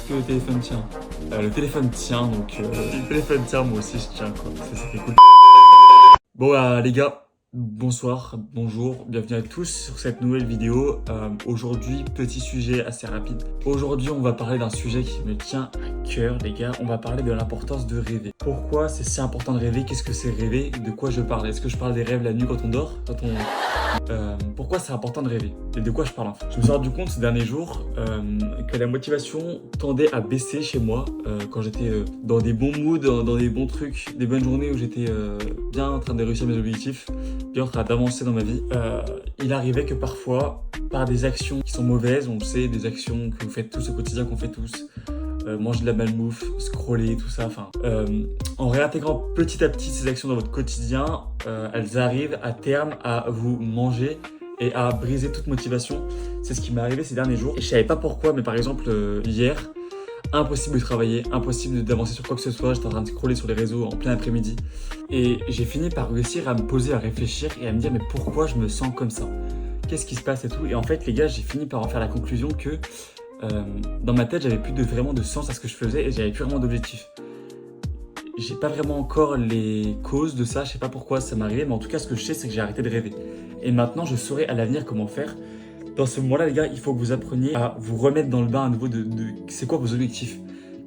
que le téléphone tient. Le téléphone tient, donc le téléphone tient, moi aussi je tiens, quoi. Ça fait cool. Bon, les gars, bonsoir, bonjour, bienvenue à tous sur cette nouvelle vidéo. Aujourd'hui, petit sujet assez rapide. Aujourd'hui, on va parler d'un sujet qui me tient à cœur, les gars. On va parler de l'importance de rêver. Pourquoi c'est si important de rêver? Qu'est-ce que c'est rêver? De quoi je parle? Est-ce que je parle des rêves la nuit quand on dort? Pourquoi c'est important de rêver? Et de quoi je parle en fait? Je me suis rendu compte ces derniers jours que la motivation tendait à baisser chez moi quand j'étais dans des bons moods, dans des bons trucs, des bonnes journées où j'étais bien en train de réussir mes objectifs, bien en train d'avancer dans ma vie. Il arrivait que parfois, par des actions qui sont mauvaises, on le sait, des actions que vous faites tous au quotidien, qu'on fait tous, manger de la malbouffe, scroller, tout ça, en réintégrant petit à petit ces actions dans votre quotidien, elles arrivent à terme à vous manger et à briser toute motivation. C'est ce qui m'est arrivé ces derniers jours et je savais pas pourquoi, mais par exemple hier, impossible de travailler, impossible d'avancer sur quoi que ce soit. J'étais en train de scroller sur les réseaux en plein après-midi et j'ai fini par réussir à me poser, à réfléchir et à me dire mais pourquoi je me sens comme ça? Qu'est-ce qui se passe et tout? Et en fait les gars, j'ai fini par en faire la conclusion que dans ma tête, j'avais plus vraiment de sens à ce que je faisais et j'avais plus vraiment d'objectif. J'ai pas vraiment encore les causes de ça, je sais pas pourquoi ça m'est arrivé, mais en tout cas, ce que je sais, c'est que j'ai arrêté de rêver. Et maintenant, je saurai à l'avenir comment faire. Dans ce moment-là, les gars, il faut que vous appreniez à vous remettre dans le bain à nouveau de c'est quoi vos objectifs?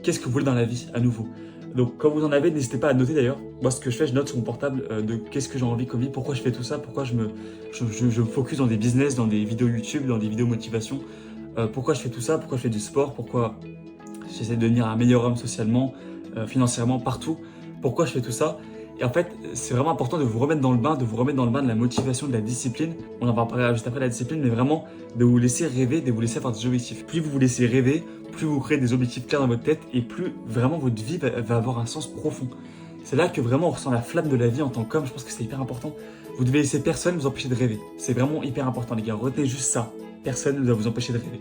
Qu'est-ce que vous voulez dans la vie à nouveau? Donc, quand vous en avez, n'hésitez pas à noter d'ailleurs. Moi, ce que je fais, je note sur mon portable de qu'est-ce que j'ai envie comme vie, pourquoi je fais tout ça, pourquoi je me focus dans des business, dans des vidéos YouTube, dans des vidéos motivation. Pourquoi je fais tout ça, pourquoi je fais du sport, pourquoi j'essaie de devenir un meilleur homme socialement, financièrement, partout, pourquoi je fais tout ça. Et en fait, c'est vraiment important de vous remettre dans le bain, de la motivation, de la discipline. On en va parler juste après la discipline, mais vraiment de vous laisser rêver, de vous laisser avoir des objectifs. Plus vous vous laissez rêver, plus vous créez des objectifs clairs dans votre tête et plus vraiment votre vie va avoir un sens profond. C'est là que vraiment on ressent la flamme de la vie en tant qu'homme, je pense que c'est hyper important. Vous devez laisser personne vous empêcher de rêver. C'est vraiment hyper important les gars, retenez juste ça. Personne ne doit vous empêcher de rêver.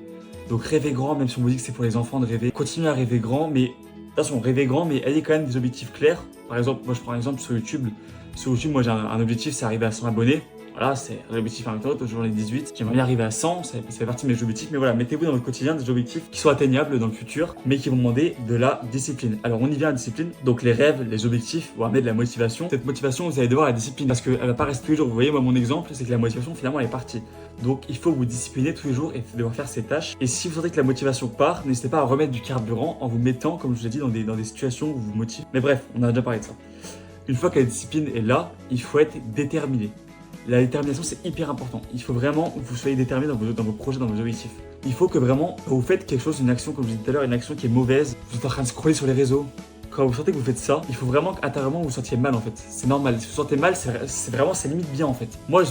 Donc rêvez grand, même si on vous dit que c'est pour les enfants de rêver. Continuez à rêver grand, mais attention, rêvez grand, mais ayez quand même des objectifs clairs. Par exemple, moi je prends un exemple sur YouTube. Sur YouTube, moi j'ai un objectif, c'est arriver à 100 abonnés. Voilà, c'est un objectif à l'autre, j'en ai 18. J'aimerais bien arriver à 100, ça fait partie de mes objectifs. Mais voilà, mettez-vous dans votre quotidien des objectifs qui sont atteignables dans le futur, mais qui vont demander de la discipline. Alors on y vient à la discipline. Donc les rêves, les objectifs vont amener de la motivation. Cette motivation, vous allez devoir la discipline parce qu'elle va pas rester tous les jours. Vous voyez, moi mon exemple, c'est que la motivation finalement elle est partie. Donc il faut vous discipliner tous les jours et devoir faire ces tâches. Et si vous sentez que la motivation part, n'hésitez pas à remettre du carburant en vous mettant, comme je vous ai dit, dans des situations où vous vous motivez. Mais bref, on a déjà parlé de ça. Une fois que la discipline est là, il faut être déterminé. La détermination, c'est hyper important. Il faut vraiment que vous soyez déterminé dans vos projets, dans vos objectifs. Il faut que vraiment vous faites quelque chose, une action, comme je disais tout à l'heure, une action qui est mauvaise. Vous êtes en train de scroller sur les réseaux. Quand vous sentez que vous faites ça, il faut vraiment qu'intérieurement vous vous sentiez mal en fait. C'est normal. Si vous vous sentez mal, c'est limite bien en fait. Moi, je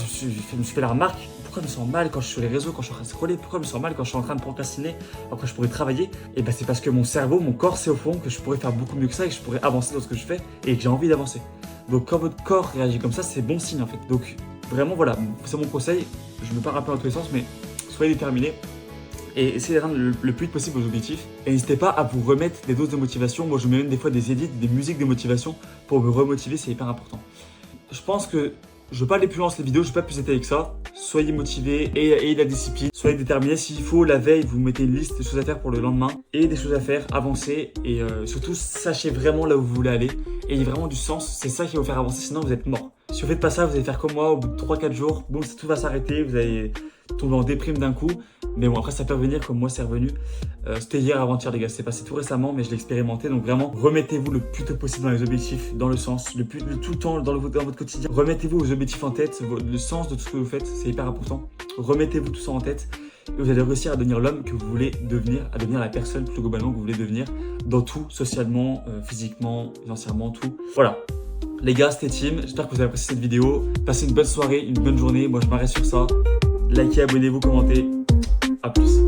me suis fait la remarque. Pourquoi je me sens mal quand je suis sur les réseaux, quand je suis en train de scroller? Pourquoi je me sens mal quand je suis en train de procrastiner, quand je pourrais travailler? Et ben c'est parce que mon cerveau, mon corps sait au fond que je pourrais faire beaucoup mieux que ça et que je pourrais avancer dans ce que je fais et que j'ai envie d'avancer. Donc quand votre corps réagit comme ça, c'est bon signe en fait. Donc vraiment voilà, c'est mon conseil. Je ne veux pas rappeler dans tous les sens, mais soyez déterminés et essayez d'atteindre le plus vite possible vos objectifs. Et n'hésitez pas à vous remettre des doses de motivation. Moi je mets même des fois des edits, des musiques de motivation pour me remotiver, c'est hyper important. Je pense que je ne veux pas aller plus loin dans cette vidéo, je ne vais pas plus étaler avec ça. Soyez motivés et ayez de la discipline. Soyez déterminés. S'il faut, la veille, vous mettez une liste de choses à faire pour le lendemain. Et des choses à faire, avancez. Et surtout, sachez vraiment là où vous voulez aller. Ayez vraiment du sens. C'est ça qui va vous faire avancer, sinon vous êtes mort. Si vous faites pas ça, vous allez faire comme moi, au bout de 3-4 jours, boum, tout va s'arrêter. Vous allez tomber en déprime d'un coup. Mais bon, après, ça peut revenir comme moi, c'est revenu. C'était hier, avant-hier, les gars. C'est passé tout récemment, mais je l'ai expérimenté. Donc vraiment, remettez-vous le plus tôt possible dans les objectifs, dans le sens, tout le temps dans votre quotidien. Remettez-vous vos objectifs en tête, le sens de tout ce que vous faites. C'est hyper important. Remettez-vous tout ça en tête. Et vous allez réussir à devenir l'homme que vous voulez devenir, à devenir la personne plus globalement que vous voulez devenir, dans tout, socialement, physiquement, financièrement, tout. Voilà. Les gars, c'était Tim. J'espère que vous avez apprécié cette vidéo. Passez une bonne soirée, une bonne journée. Moi, je m'arrête sur ça. Likez, abonnez-vous, commentez. À plus.